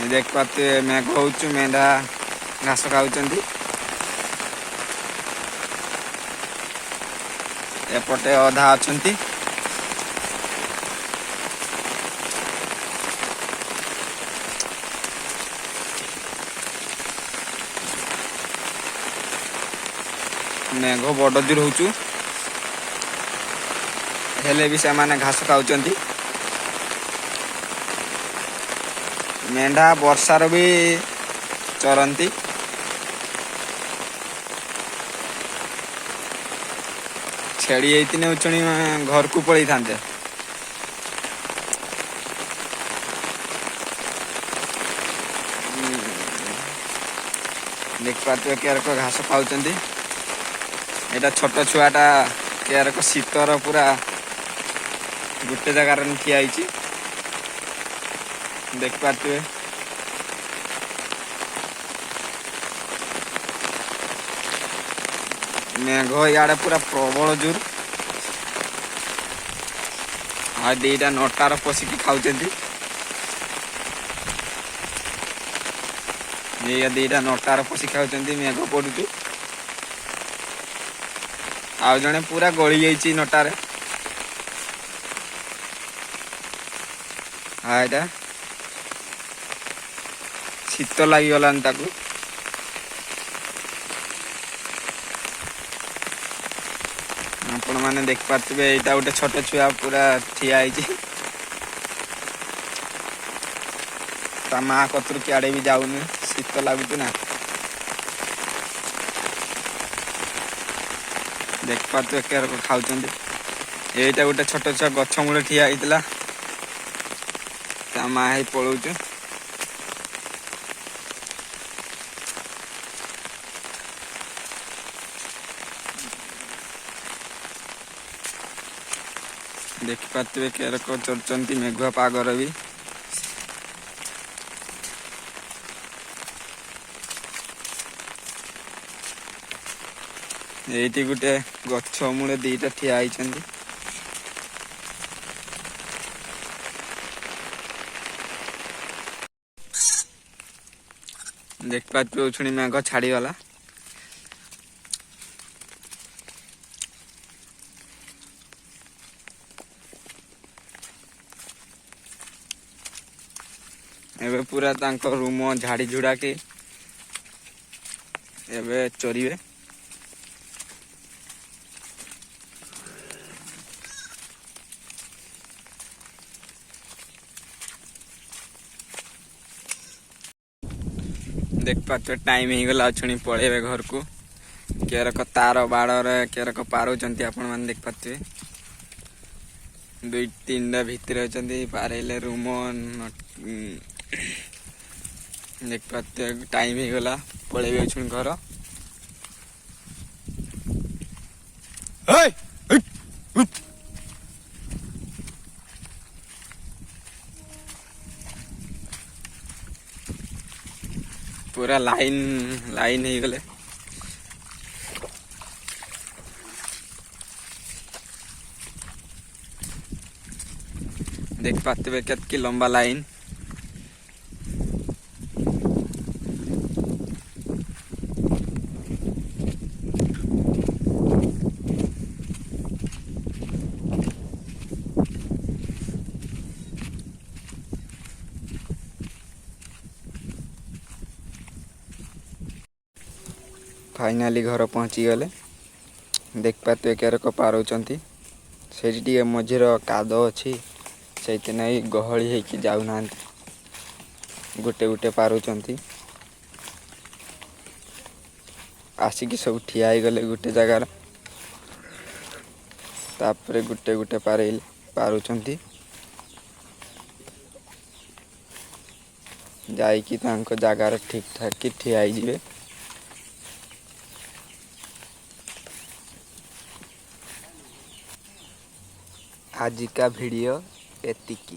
देख पाते मेघ होचु मेंढा घास खाउचंदी एपटे अधा अछंती मेघ बड़ जोर होचु हेले भी से माने घास खाउचंदी मेंढा वर्षार भी चरंती छेड़ी होती उचुणी घर को पलि था देख पाते केरक घास खाऊँ यहाँ छोट छुआटा केरक शीतर पूरा गोटे जगार ठिया देख पाते मेघ इे पूरा प्रबल जोर आ दीटा नटार पशिकी खाऊँ दीटा नटार पशि खाऊँ मेघ पड़ू आ जड़े पूरा गली जाइए नटार हाँ शीत लगिगलान ताकू आपण मैंने देख पारे यहाँ गोटे छोट छुआ पूरा ठिया माँ कतर किआड़े भी जाऊनि शीत लगुच ना देख पारे केरक खाऊँ यहाँ गोटे छोट छुआ गछ मूल ठिया होता माँ ही पलाऊ देख पाते केरक चलती मेघुआ पागर भी ये गोटे गछ मूले दीटा ठिया होती देख पाते छुणी मेघ छाड़ीगला एबे पूरा तांको रूम झाड़ी झुड़ा के एबे चोरीबे देख पाते टाइम ही गला छुणी पळेबे घर को केरक तार बाड़ केरक पारुचंती आपण माने देख पाते दुई तीन भितर अछंती पारेले रूम देख पाते टाइम ही गला पळेबे छुणी घर पूरा लाइन लाइन ही गले देख पाते केतकी लंबा लाइन फाइनाली घर पहुँची गले देख पाते केरक पारुचंती से मझीर काद अच्छी से गहली होकी जाऊना गोटे गोटे पारुचंती आसिकी सब ठिया गले गोटे जगार तापरे गोटे गोटे पारुचंती जाइकी तांको जगार ठीक ठाक कि ठिया जिवे आज का वीडियो एतिकी।